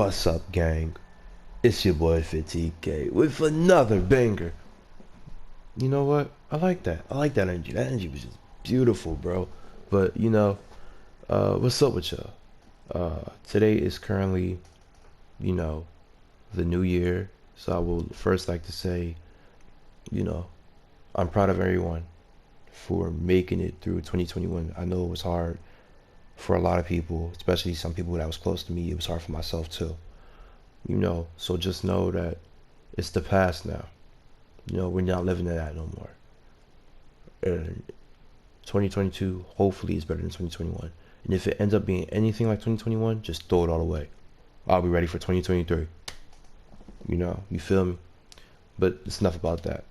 What's up, gang? It's your boy 15K with another banger. You know what? I like that. I like that energy. That energy was just beautiful, bro. But what's up with y'all? Today is currently, the new year. So I will first like to say, I'm proud of everyone for making it through 2021. I know it was hard for a lot of people, especially some people that was close to me. It was hard for myself too. So just know that it's the past now. We're not living in that no more. And 2022 hopefully is better than 2021. And if it ends up being anything like 2021, just throw it all away. I'll be ready for 2023. You feel me? But it's enough about that.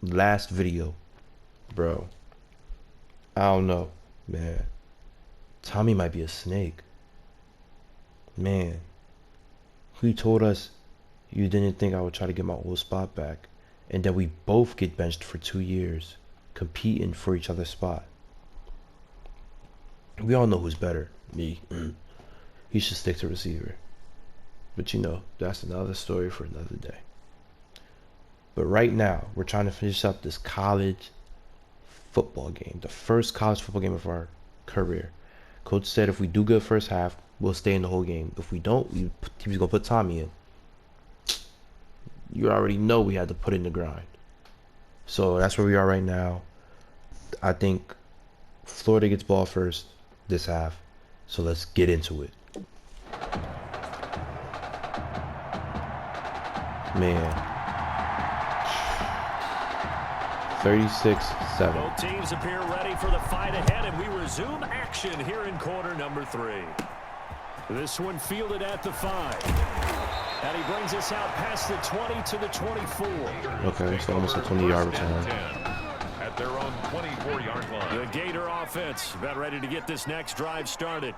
Last video, bro. I don't know, man. Tommy might be a snake. Man. He told us you didn't think I would try to get my old spot back. And then we both get benched for 2 years, competing for each other's spot. We all know who's better. Me. He should stick to receiver. But that's another story for another day. But right now, we're trying to finish up this college football game. The first college football game of our career. Coach said if we do good first half, we'll stay in the whole game. If we don't, he's going to put Tommy in. You already know we had to put in the grind. So that's where we are right now. I think Florida gets ball first this half. So let's get into it. Man. 36-7. Both teams appear ready for the fight ahead, and we resume action here in quarter number 3. This one fielded at the 5. And he brings us out past the 20 to the 24. Okay, so almost a 20-yard return. At their own 24-yard line. The Gator offense about ready to get this next drive started.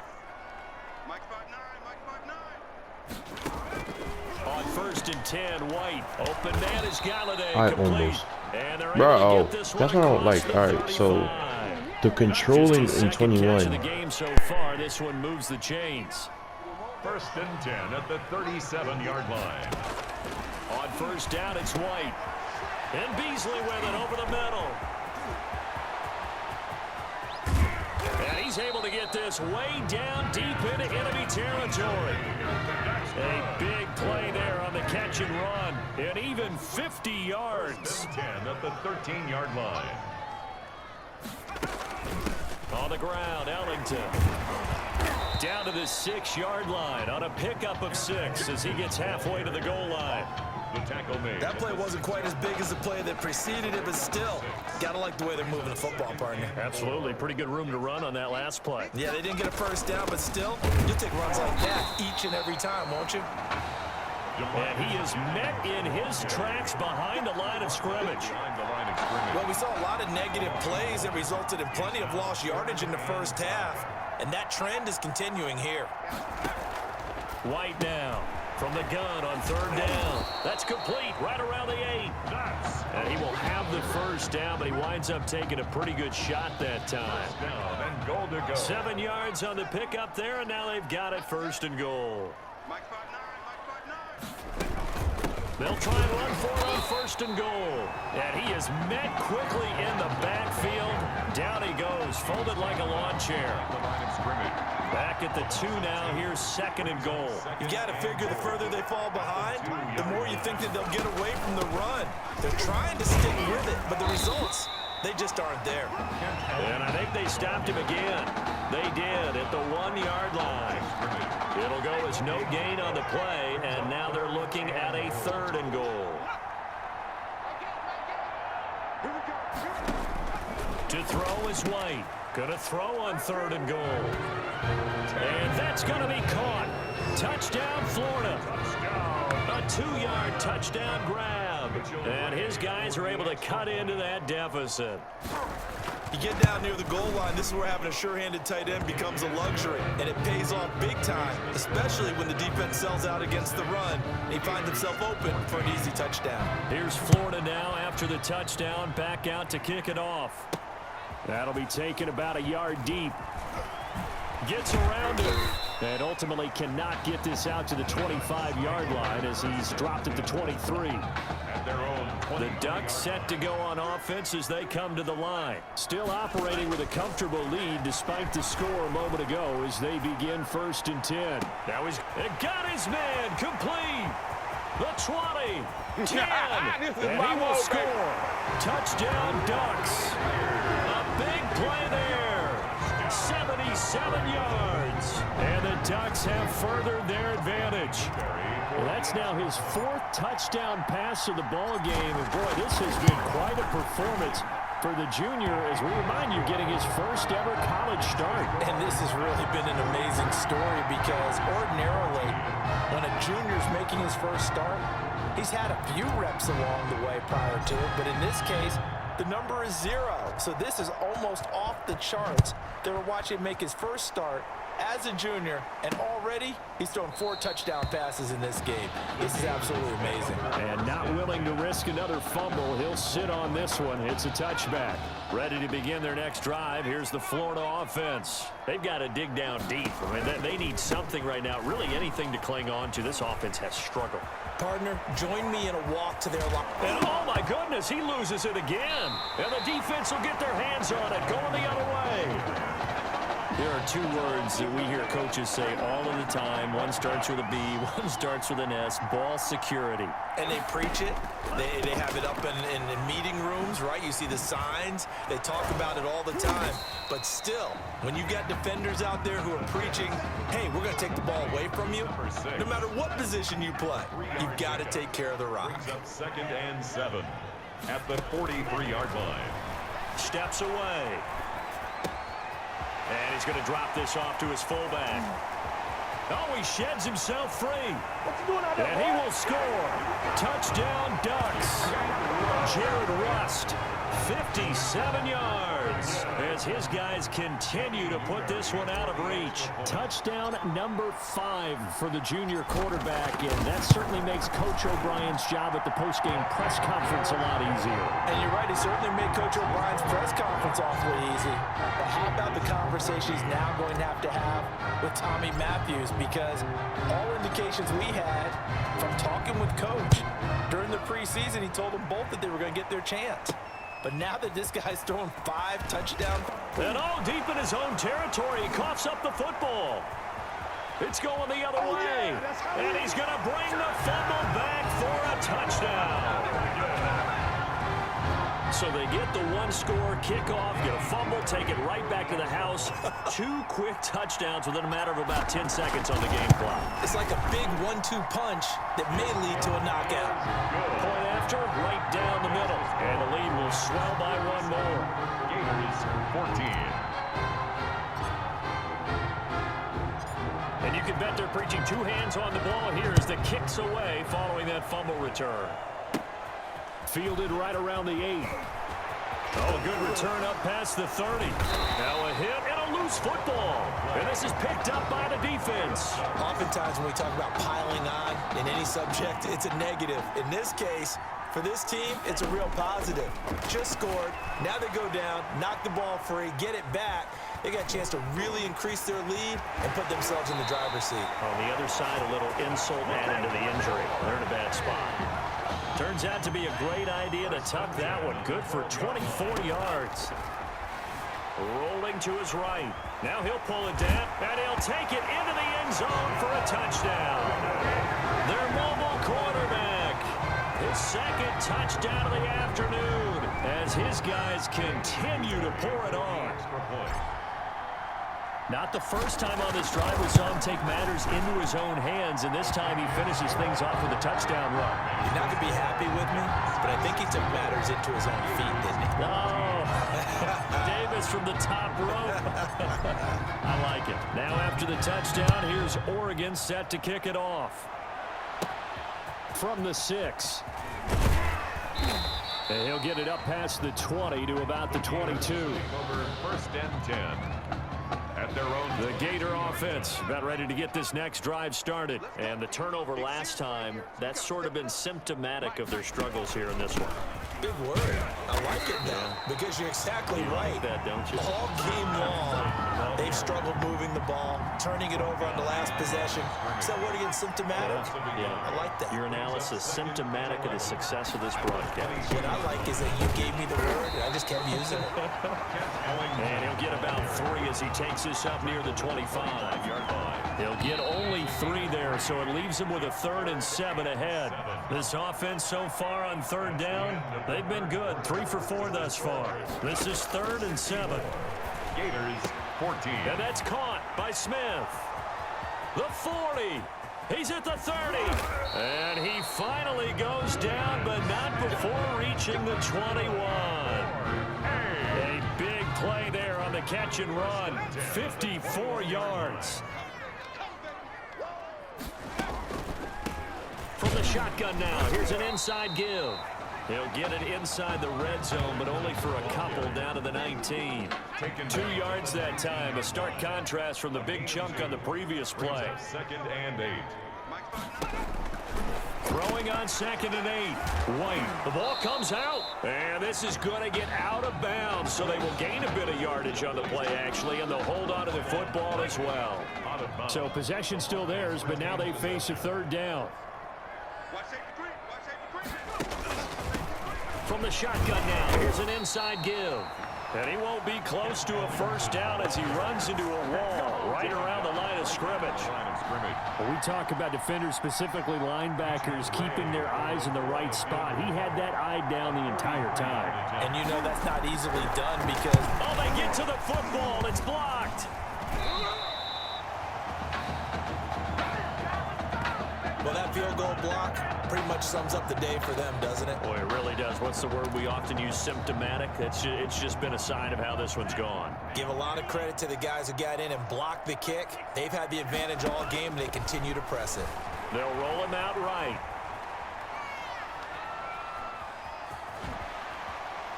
On 1st and 10, White. Open man is Galladay. I complete. almost. And they're Bro, able to get this that's what I don't like. All right, so the controlling in 21. The game so far, this one moves the chains. 1st and 10 at the 37-yard line. On 1st down, it's White. And Beasley with it over the middle. And he's able to get this way down deep into enemy territory. A big play there on the catch and run. And even 50 yards. 10 at the 13-yard line. On the ground, Ellington. Down to the 6-yard line on a pickup of 6 as he gets halfway to the goal line. The tackle made. That play wasn't quite as big as the play that preceded it, but still, gotta like the way they're moving the football, partner. Absolutely. Pretty good room to run on that last play. Yeah, they didn't get a first down, but still, you'll take runs like that each and every time, won't you? And he is met in his tracks behind the line of scrimmage. Well, we saw a lot of negative plays that resulted in plenty of lost yardage in the first half, and that trend is continuing here. White now from the gun on 3rd down. That's complete right around the 8. And he will have the first down, but he winds up taking a pretty good shot that time. 7 yards on the pickup there, and now they've got it 1st and goal. They'll try and run for it on 1st and goal. And he is met quickly in the backfield. Down he goes, folded like a lawn chair. Back at the 2 now. Here's 2nd and goal. You got to figure the further they fall behind, the more you think that they'll get away from the run. They're trying to stick with it, but the results, they just aren't there. And I think they stopped him again. They did at the 1-yard line. It'll go as no gain on the play, and now they're looking at a 3rd and goal. To throw is White. Gonna throw on 3rd and goal. And that's gonna be caught. Touchdown, Florida. A 2-yard touchdown grab. And his guys are able to cut into that deficit. You get down near the goal line, this is where having a sure-handed tight end becomes a luxury, and it pays off big time, especially when the defense sells out against the run, and he finds himself open for an easy touchdown. Here's Florida now after the touchdown, back out to kick it off. That'll be taken about a yard deep. Gets around it. And ultimately cannot get this out to the 25-yard line as he's dropped at the 23. At their own 20. The Ducks set to go on offense as they come to the line. Still operating with a comfortable lead despite the score a moment ago as they begin 1st and 10. Now he's got his man complete. The 20, 10, and he will score. Touchdown Ducks. A big play there. 77 yards. And the Ducks have furthered their advantage. Well, that's now his 4th touchdown pass of the ball game. And boy, this has been quite a performance for the junior, as we remind you, getting his first ever college start. And this has really been an amazing story because ordinarily, when a junior's making his first start, he's had a few reps along the way prior to it, but in this case, the number is 0. So this is almost off the charts. They were watching him make his first start as a junior, and already he's thrown 4 touchdown passes in this game. This is absolutely amazing. And not willing to risk another fumble, he'll sit on this one. It's a touchback. Ready to begin their next drive. Here's the Florida offense. They've got to dig down deep. I mean, they need something right now, really anything to cling on to. This offense has struggled. Partner, join me in a walk to their line. And oh my goodness, he loses it again. And the defense will get their hands on it, going the other way. There are 2 words that we hear coaches say all of the time. One starts with a B, one starts with an S, ball security. And they preach it. They have it up in meeting rooms, right? You see the signs. They talk about it all the time. But still, when you got defenders out there who are preaching, hey, we're going to take the ball away from you, no matter what position you play, you've got to take care of the rock. Brings up 2nd and 7 at the 43-yard line. Steps away. And he's going to drop this off to his fullback. Oh, he sheds himself free. And he will score. Touchdown Ducks. Jared Rust, 57 yards, as his guys continue to put this one out of reach. Touchdown number 5 for the junior quarterback, and that certainly makes Coach O'Brien's job at the postgame press conference a lot easier. And you're right, he certainly made Coach O'Brien's press conference awfully easy. But how about the conversation he's now going to have with Tommy Matthews? Because all indications we had from talking with Coach during the preseason, he told them both that they were going to get their chance. But now that this guy's throwing 5 touchdowns. And all deep in his own territory, he coughs up the football. It's going the other way. And he's going to bring the fumble back for a touchdown. So they get the 1-score kickoff, get a fumble, take it right back to the house. 2 quick touchdowns within a matter of about 10 seconds on the game clock. It's like a big 1-2 punch that may lead to a knockout. Point after, right down the middle. And the lead will swell by 1 more. Gators 14. And you can bet they're preaching 2 hands on the ball here as the kick's away following that fumble return. Fielded right around the 8. Oh, a good return up past the 30. Now a hit and a loose football. And this is picked up by the defense. Oftentimes when we talk about piling on in any subject, it's a negative. In this case, for this team, it's a real positive. Just scored. Now they go down, knock the ball free, get it back. They got a chance to really increase their lead and put themselves in the driver's seat. On the other side, a little insult added to the injury. They're in a bad spot. Turns out to be a great idea to tuck that one. Good for 24 yards. Rolling to his right. Now he'll pull it down, and he'll take it into the end zone for a touchdown. Their mobile quarterback. His 2nd touchdown of the afternoon as his guys continue to pour it on. Not the first time on this drive we saw him take matters into his own hands, and this time he finishes things off with a touchdown run. You're not going to be happy with me, but I think he took matters into his own feet, didn't he? Oh, Davis from the top rope. I like it. Now after the touchdown, here's Oregon set to kick it off. From the 6. And he'll get it up past the 20 to about the 22. Over 1st and 10. At their own. The Gator offense about ready to get this next drive started. And the turnover last time, that's sort of been symptomatic of their struggles here in this one. Big word. I like it now because you're exactly right. Like that, don't you? All game long, They've struggled moving the ball, turning it over on the last possession. Is that word again, symptomatic? Yeah. I like that. Your analysis, symptomatic of the success of this broadcast. What I like is that you gave me the word, and I just kept using it. And he'll get about 3 as he takes this up near the 25-yard line. He'll get only 3 there, so it leaves him with a 3rd and 7 ahead. This offense so far on 3rd down, they've been good. 3 for 4 thus far. This is 3rd and 7. Gators 14. And that's caught by Smith. The 40. He's at the 30. And he finally goes down, but not before reaching the 21. A big play there on the catch and run. 54 yards. From the shotgun now, here's an inside give. He'll get it inside the red zone, but only for a couple down to the 19. 2 yards that time. A stark contrast from the big chunk on the previous play. 2nd and 8. Throwing on 2nd and 8. White. The ball comes out. And this is going to get out of bounds, so they will gain a bit of yardage on the play, actually, and they'll hold on to the football as well. So possession still theirs, but now they face a 3rd down. From the shotgun now, here's an inside give. And he won't be close to a 1st down as he runs into a wall right around the line of scrimmage. When we talk about defenders, specifically linebackers, keeping their eyes in the right spot. He had that eye down the entire time. And you know that's not easily done because... Oh, they get to the football. It's blocked. Well, that field goal block pretty much sums up the day for them, doesn't it? Boy, it really does. What's the word we often use? Symptomatic. It's just been a sign of how this one's gone. Give a lot of credit to the guys who got in and blocked the kick. They've had the advantage all game, and they continue to press it. They'll roll him out right.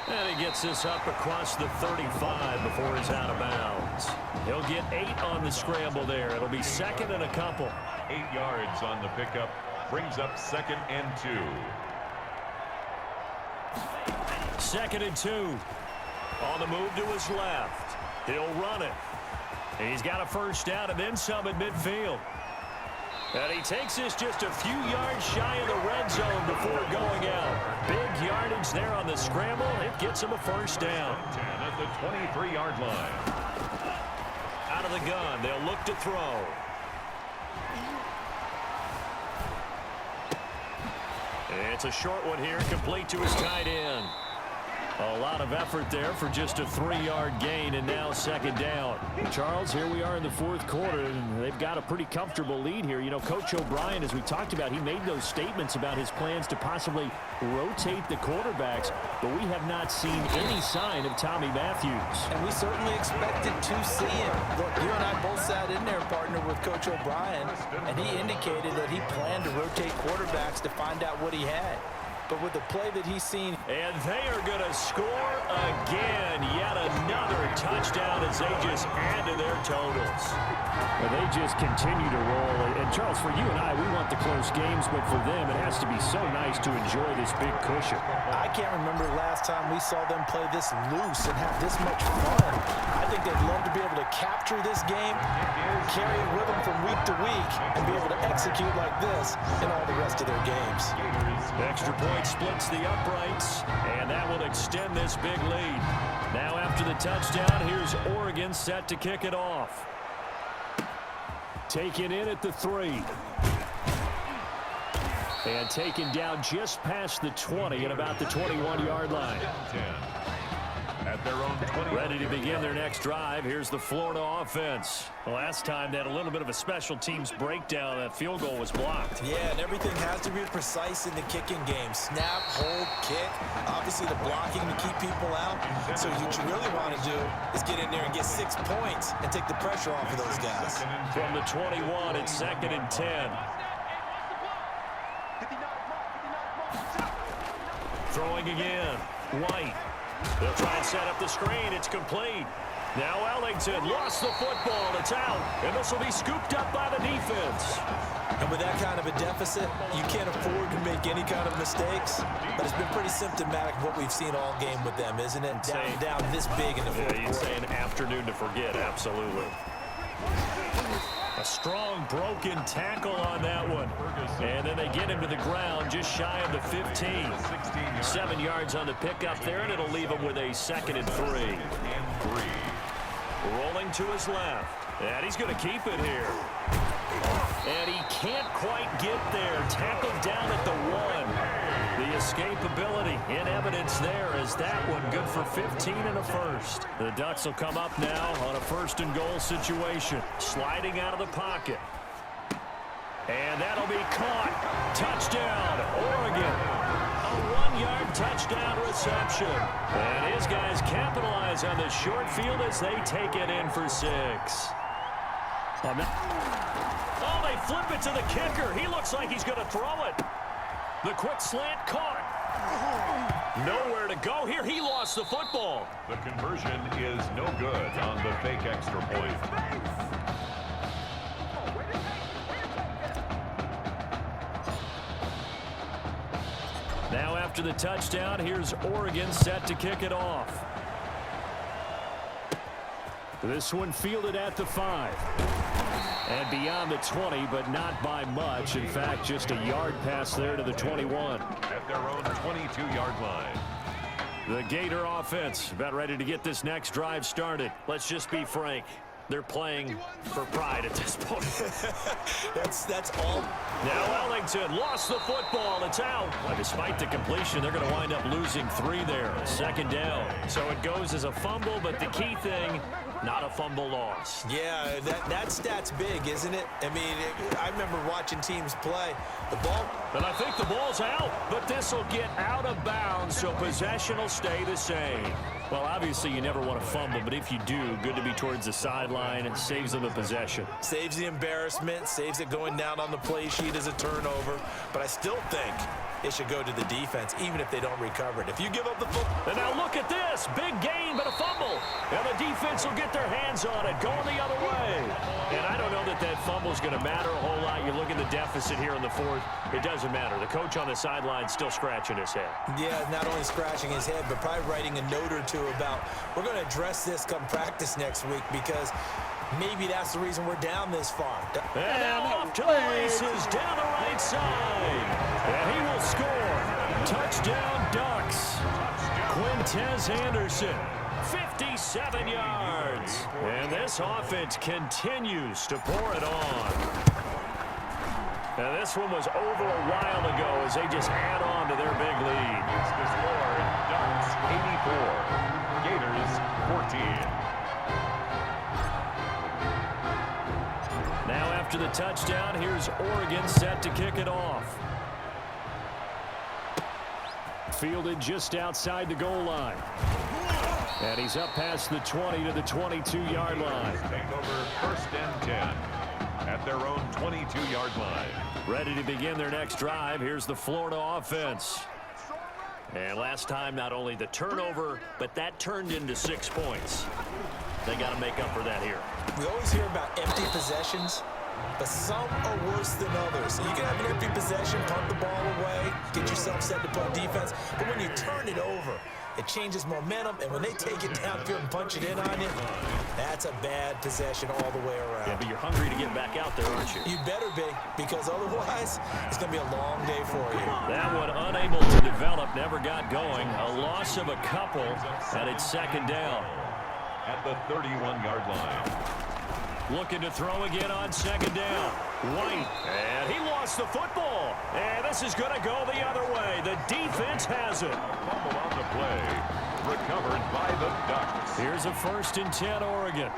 And he gets this up across the 35 before he's out of bounds. He'll get 8 on the scramble there. It'll be 2nd and a couple. 8 yards on the pickup. Brings up 2nd and 2. 2nd and 2. On the move to his left. He'll run it. He's got a 1st down and then some at midfield. And he takes this just a few yards shy of the red zone before going out. Big yardage there on the scramble. It gets him a 1st down. 10 at the 23-yard line. Out of the gun, they'll look to throw. It's a short one here, complete to his tight end. A lot of effort there for just a 3-yard gain, and now 2nd down. Charles, here we are in the 4th quarter, and they've got a pretty comfortable lead here. You know, Coach O'Brien, as we talked about, he made those statements about his plans to possibly rotate the quarterbacks, but we have not seen any sign of Tommy Matthews. And we certainly expected to see him. Look, you and I both sat in there and partnered with Coach O'Brien, and he indicated that he planned to rotate quarterbacks to find out what he had. But with the play that he's seen... And they are going to score again. Yet another touchdown as they just add to their totals. Well, they just continue to roll. And, Charles, for you and I, we want the close games, but for them, it has to be so nice to enjoy this big cushion. I can't remember the last time we saw them play this loose and have this much fun. I think they'd love to be able to capture this game, carry it with them from week to week, and be able to execute like this in all the rest of their games. Extra point splits the uprights, and that will extend this big lead. Now after the touchdown, here's Oregon set to kick it off. Taken in at the 3. And taken down just past the 20 at about the 21-yard line. 10. At their own 20. Ready to begin their next drive. Here's the Florida offense. Last time they had a little bit of a special teams breakdown. That field goal was blocked. Yeah, and everything has to be precise in the kicking game. Snap, hold, kick. Obviously the blocking to keep people out. So what you really want to do is get in there and get 6 points and take the pressure off of those guys. From the 21, it's 2nd and 10. Throwing again. White. They'll try and set up the screen. It's complete. Now Ellington lost the football. It's out, and this will be scooped up by the defense. And with that kind of a deficit, you can't afford to make any kind of mistakes. But it's been pretty symptomatic of what we've seen all game with them, isn't it? Down this big in the fourth quarter. You'd say an afternoon to forget, absolutely. A strong broken tackle on that one. And then they get him to the ground just shy of the 15. 7 yards on the pickup there, and it'll leave him with a 2nd and 3. Rolling to his left. And he's going to keep it here. And he can't quite get there. Tackled down at the 1. The escapability in evidence there as that one good for 15 and a first. The Ducks will come up now on a 1st and goal situation. Sliding out of the pocket. And that'll be caught. Touchdown, Oregon. A 1-yard touchdown reception. And his guys capitalize on the short field as they take it in for 6. Oh, they flip it to the kicker. He looks like he's going to throw it. The quick slant caught. Nowhere to go here. He lost the football. The conversion is no good on the fake extra point. Now after the touchdown, here's Oregon set to kick it off. This one fielded at the 5. And beyond the 20, but not by much. In fact, just a yard pass there to the 21. At their own 22-yard line. The Gator offense about ready to get this next drive started. Let's just be frank. They're playing for pride at this point. That's all. Now Ellington lost the football. It's out. Well, despite the completion, they're going to wind up losing 3 there. 2nd down. So it goes as a fumble, but the key thing, not a fumble loss. Yeah, that stat's big, isn't it? I mean, I remember watching teams play. The ball. And I think the ball's out, but this will get out of bounds, so possession will stay the same. Well, obviously, you never want to fumble, but if you do, good to be towards the sideline. It saves them the possession. Saves the embarrassment, saves it going down on the play sheet as a turnover. But I still think it should go to the defense, even if they don't recover it. If you give up the football. And now look at this. Big gain, but a fumble. And the defense will get their hands on it, going the other way. And I don't know that fumble is going to matter a whole lot. You look at the deficit here in the 4th. It doesn't matter. The coach on the sideline still scratching his head. Yeah, not only scratching his head, but probably writing a note or two about, we're going to address this come practice next week because maybe that's the reason we're down this far. And off to the races down the right side. And he will score. Touchdown Ducks. Quintez Anderson, 57 yards. And this offense continues to pour it on. Now this one was over a while ago as they just add on to their big lead. It's the score, Ducks 84, Gators 14. Now after the touchdown, here's Oregon set to kick it off. Fielded just outside the goal line. And he's up past the 20 to the 22-yard line. Take over 1st and 10 at their own 22-yard line. Ready to begin their next drive. Here's the Florida offense. And last time, not only the turnover, but that turned into 6 points. They got to make up for that here. We always hear about empty possessions, but some are worse than others. So you can have an empty possession, punt the ball away, get yourself set to play defense. But when you turn it over, it changes momentum, and when they take it downfield and punch it in on you, that's a bad possession all the way around. Yeah, but you're hungry to get back out there, aren't you? You better be, because otherwise, it's going to be a long day for you. That one unable to develop, never got going. A loss of a couple, and it's 2nd down. At the 31-yard line. Looking to throw again on 2nd down. White, and he lost the football. And this is going to go the other way. The defense has it. Fumble on the play. Recovered by the Ducks. Here's a 1st and 10, Oregon.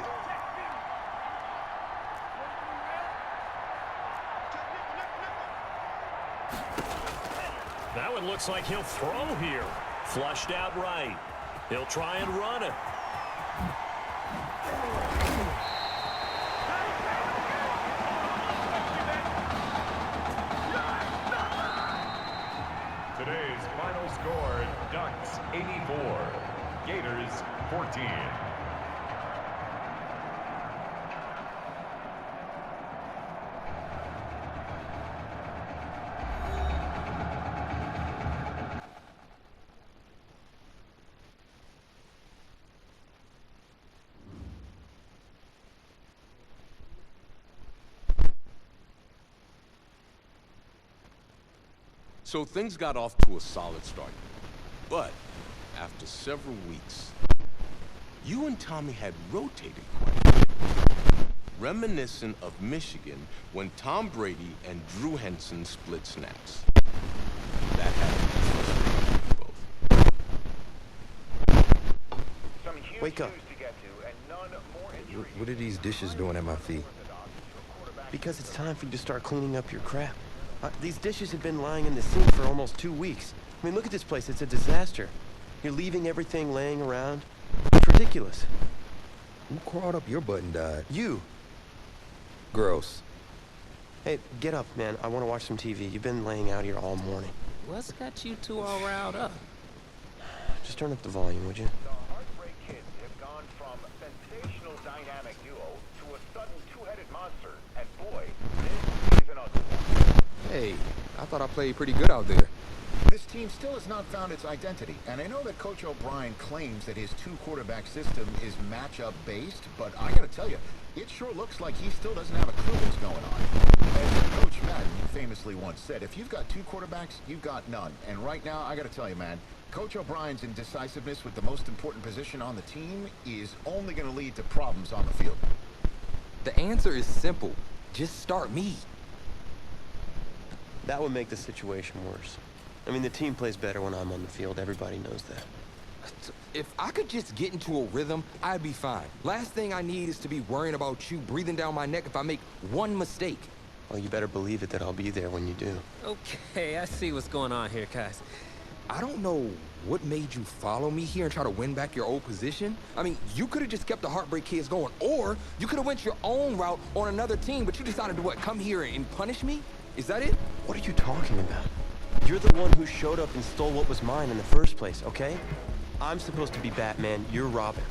That one looks like he'll throw here. Flushed out right. He'll try and run it. Today's final score, Ducks 84, Gators 14. So things got off to a solid start. But after several weeks, you and Tommy had rotated quite a bit. Reminiscent of Michigan when Tom Brady and Drew Henson split snaps. That had to be frustrating for both. Wake up. What are these dishes doing at my feet? Because it's time for you to start cleaning up your crap. These dishes have been lying in the sink for almost 2 weeks. I mean, look at this place. It's a disaster. You're leaving everything laying around. It's ridiculous. Who crawled up your butt and died? You. Gross. Hey, get up, man. I want to watch some TV. You've been laying out here all morning. What's got you two all riled up? Just turn up the volume, would you? The Heartbreak Kids have gone from sensational dynamic duo to a sudden two-headed monster. And boy, this is an ugly one. Hey, I thought I played pretty good out there. This team still has not found its identity, and I know that Coach O'Brien claims that his two-quarterback system is matchup-based, but I gotta tell you, it sure looks like he still doesn't have a clue what's going on. As Coach Madden famously once said, if you've got two quarterbacks, you've got none. And right now, I gotta tell you, man, Coach O'Brien's indecisiveness with the most important position on the team is only gonna lead to problems on the field. The answer is simple. Just start me. That would make the situation worse. I mean, the team plays better when I'm on the field. Everybody knows that. If I could just get into a rhythm, I'd be fine. Last thing I need is to be worrying about you breathing down my neck if I make one mistake. Well, you better believe it that I'll be there when you do. Okay, I see what's going on here, guys. I don't know what made you follow me here and try to win back your old position. I mean, you could have just kept the Heartbreak Kids going, or you could have went your own route on another team, but you decided to what, come here and punish me? Is that it? What are you talking about? You're the one who showed up and stole what was mine in the first place, okay? I'm supposed to be Batman, you're Robin.